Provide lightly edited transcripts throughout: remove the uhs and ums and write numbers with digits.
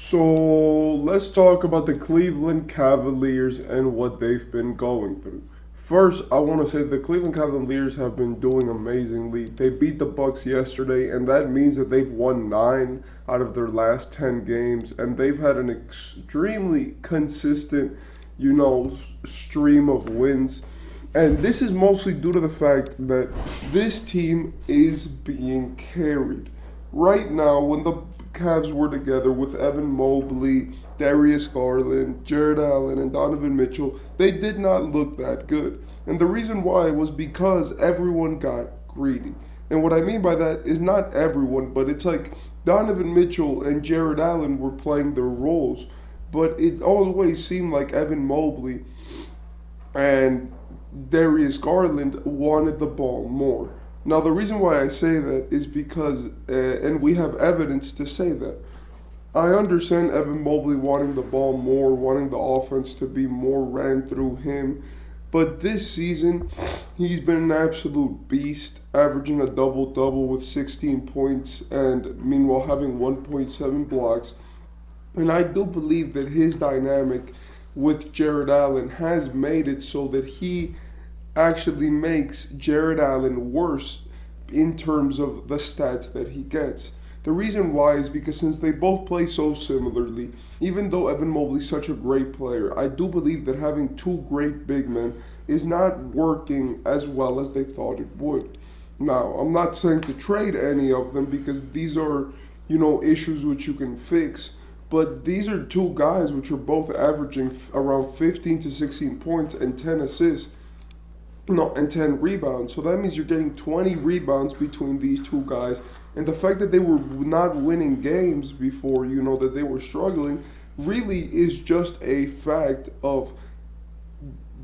So let's talk about the Cleveland Cavaliers and what they've been going through. First, I want to say the Cleveland Cavaliers have been doing amazingly. They beat the Bucks yesterday, and that means that they've won 9 out of their last 10 games, and they've had an extremely consistent, stream of wins. And this is mostly due to the fact that this team is being carried. Right now, when the Cavs were together with Evan Mobley, Darius Garland, Jarrett Allen, and Donovan Mitchell, they did not look that good. And the reason why was because everyone got greedy. And what I mean by that is not everyone, but it's like Donovan Mitchell and Jarrett Allen were playing their roles. But it always seemed like Evan Mobley and Darius Garland wanted the ball more. Now, the reason why I say that is because, and we have evidence to say that. I understand Evan Mobley wanting the ball more, wanting the offense to be more ran through him. But this season, he's been an absolute beast, averaging a double double with 16 points and meanwhile having 1.7 blocks. And I do believe that his dynamic with Jarrett Allen has made it so that he actually makes Jarrett Allen worse in terms of the stats that he gets. The reason why is because since they both play so similarly, even though Evan Mobley's such a great player, I do believe that having two great big men is not working as well as they thought it would. Now, I'm not saying to trade any of them because these are, issues which you can fix. But these are two guys which are both averaging around 15 to 16 points and 10 assists. No, and 10 rebounds. So that means you're getting 20 rebounds between these two guys. And the fact that they were not winning games before, that they were struggling, really is just a fact of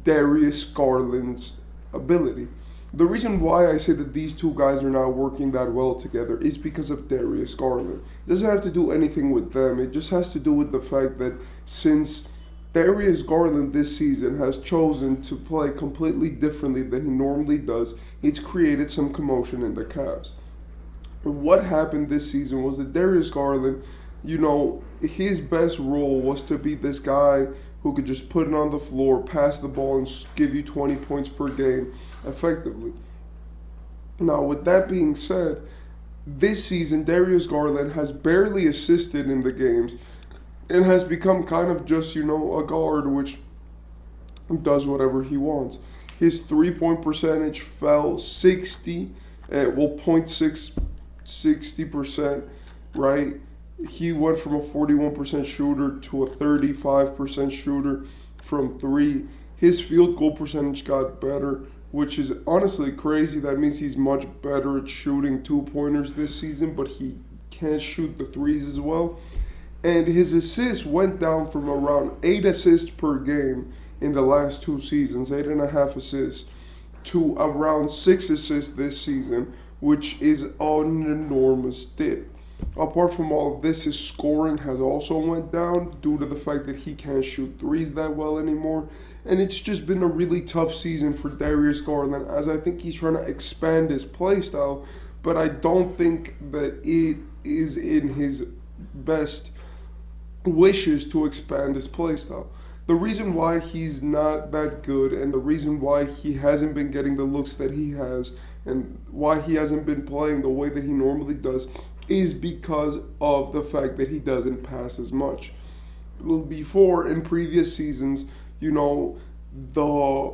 Darius Garland's ability. The reason why I say that these two guys are not working that well together is because of Darius Garland. It doesn't have to do anything with them. It just has to do with the fact that since Darius Garland this season has chosen to play completely differently than he normally does, it's created some commotion in the Cavs. What happened this season was that Darius Garland, his best role was to be this guy who could just put it on the floor, pass the ball, and give you 20 points per game effectively. Now, with that being said, this season, Darius Garland has barely assisted in the games and has become kind of just, a guard which does whatever he wants. His 3-point percentage fell 60%, right? He went from a 41% shooter to a 35% shooter from three. His field goal percentage got better, which is honestly crazy. That means he's much better at shooting two-pointers this season, but he can't shoot the threes as well. And his assists went down from around 8 assists per game in the last 2 seasons, 8.5 assists, to around 6 assists this season, which is an enormous dip. Apart from all of this, his scoring has also went down due to the fact that he can't shoot threes that well anymore. And it's just been a really tough season for Darius Garland, as I think he's trying to expand his play style, but I don't think that it is in his best wishes to expand his play style. The reason why he's not that good and the reason why he hasn't been getting the looks that he has and why he hasn't been playing the way that he normally does is because of the fact that he doesn't pass as much. Before, in previous seasons, the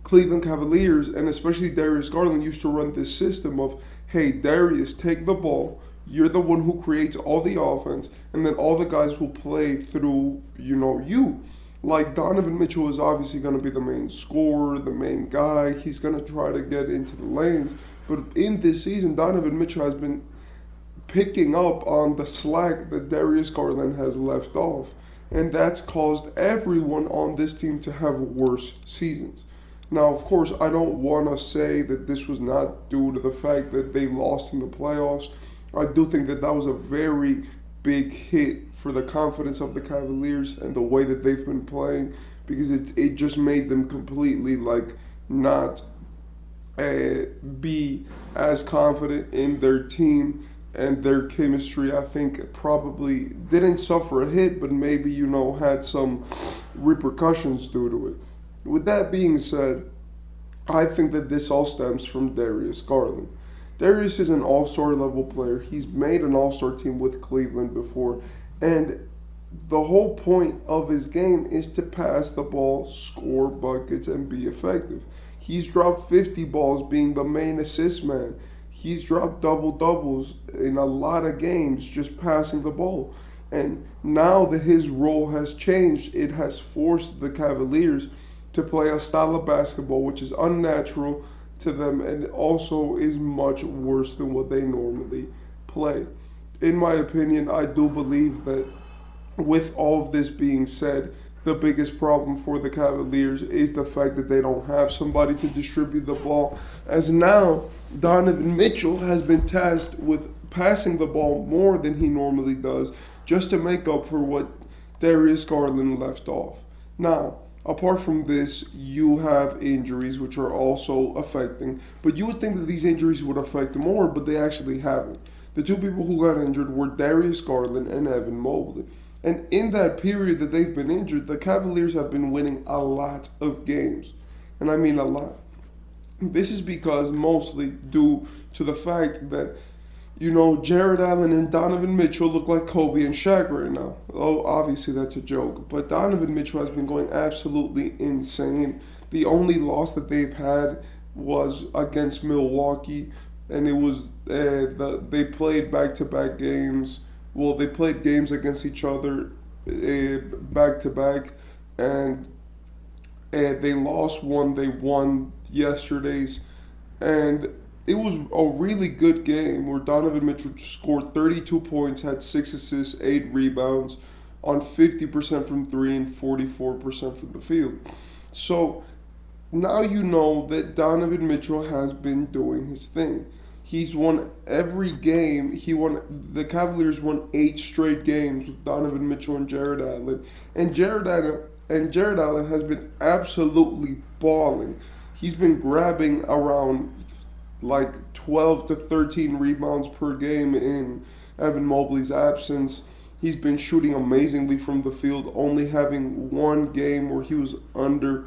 Cleveland Cavaliers and especially Darius Garland used to run this system of, hey, Darius, take the ball. You're the one who creates all the offense, and then all the guys will play through, you. Like Donovan Mitchell is obviously going to be the main scorer, the main guy. He's going to try to get into the lanes. But in this season, Donovan Mitchell has been picking up on the slack that Darius Garland has left off. And that's caused everyone on this team to have worse seasons. Now, of course, I don't want to say that this was not due to the fact that they lost in the playoffs. I do think that that was a very big hit for the confidence of the Cavaliers and the way that they've been playing because it just made them completely not be as confident in their team and their chemistry, I think, probably didn't suffer a hit, but maybe, had some repercussions due to it. With that being said, I think that this all stems from Darius Garland. Darius is an all-star level player. He's made an all-star team with Cleveland before, and the whole point of his game is to pass the ball, score buckets, and be effective. He's dropped 50 balls being the main assist man. He's dropped double-doubles in a lot of games just passing the ball. And now that his role has changed, it has forced the Cavaliers to play a style of basketball which is unnatural to them and also is much worse than what they normally play. In my opinion, I do believe that with all of this being said, the biggest problem for the Cavaliers is the fact that they don't have somebody to distribute the ball, as now Donovan Mitchell has been tasked with passing the ball more than he normally does just to make up for what Darius Garland left off. Now, apart from this, you have injuries which are also affecting, but you would think that these injuries would affect more, but they actually haven't. The two people who got injured were Darius Garland and Evan Mobley. And in that period that they've been injured, the Cavaliers have been winning a lot of games. And I mean a lot. This is because mostly due to the fact that, Jarrett Allen and Donovan Mitchell look like Kobe and Shaq right now. Oh, obviously that's a joke. But Donovan Mitchell has been going absolutely insane. The only loss that they've had was against Milwaukee. And it was, they played back-to-back games. Well, they played games against each other back to back, and they lost one. They won yesterday's, and it was a really good game where Donovan Mitchell scored 32 points, had 6 assists, 8 rebounds, on 50% from three and 44% from the field. So now you know that Donovan Mitchell has been doing his thing. He's won every game. The Cavaliers won 8 straight games with Donovan Mitchell and Jarrett Allen. And Jarrett Allen has been absolutely balling. He's been grabbing around like 12 to 13 rebounds per game in Evan Mobley's absence. He's been shooting amazingly from the field, only having one game where he was under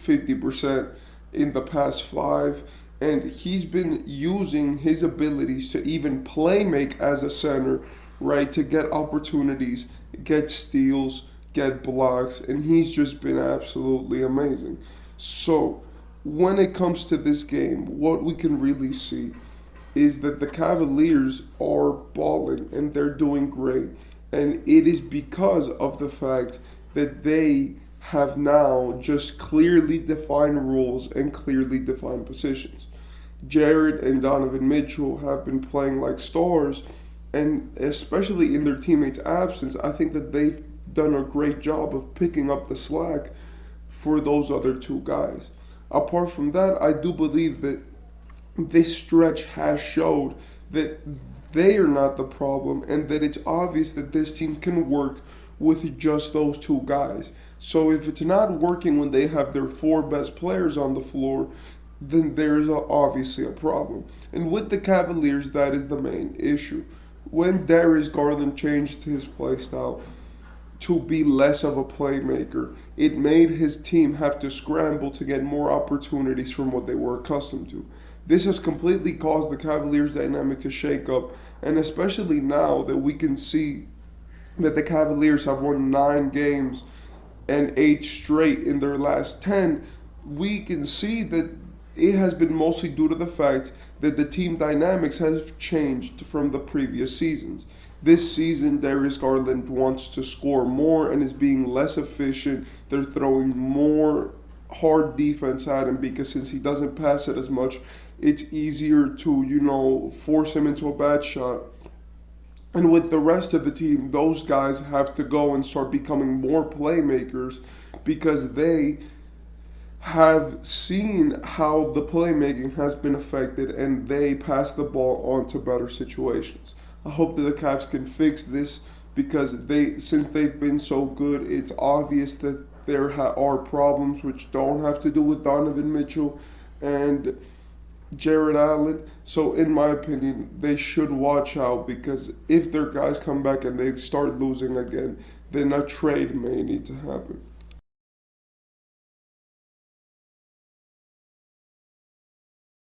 50% in the past 5. And he's been using his abilities to even play make as a center, right, to get opportunities, get steals, get blocks, and he's just been absolutely amazing. So when it comes to this game, what we can really see is that the Cavaliers are balling and they're doing great. And it is because of the fact that they have now just clearly defined rules and clearly defined positions. Jarrett and Donovan Mitchell have been playing like stars, and especially in their teammates' absence, I think that they've done a great job of picking up the slack for those other two guys. Apart from that, I do believe that this stretch has showed that they are not the problem and that it's obvious that this team can work with just those two guys. So if it's not working when they have their 4 best players on the floor, then there's obviously a problem. And with the Cavaliers, that is the main issue. When Darius Garland changed his play style to be less of a playmaker, it made his team have to scramble to get more opportunities from what they were accustomed to. This has completely caused the Cavaliers dynamic to shake up, and especially now that we can see that the Cavaliers have won 9 games and 8 straight in their last 10, we can see that it has been mostly due to the fact that the team dynamics have changed from the previous seasons. This season, Darius Garland wants to score more and is being less efficient. They're throwing more hard defense at him because since he doesn't pass it as much, it's easier to, force him into a bad shot. And with the rest of the team, those guys have to go and start becoming more playmakers because they have seen how the playmaking has been affected and they pass the ball on to better situations. I hope that the Cavs can fix this because since they've been so good, it's obvious that there are problems which don't have to do with Donovan Mitchell. And Jarrett Allen. So, in my opinion, they should watch out because if their guys come back and they start losing again, then a trade may need to happen.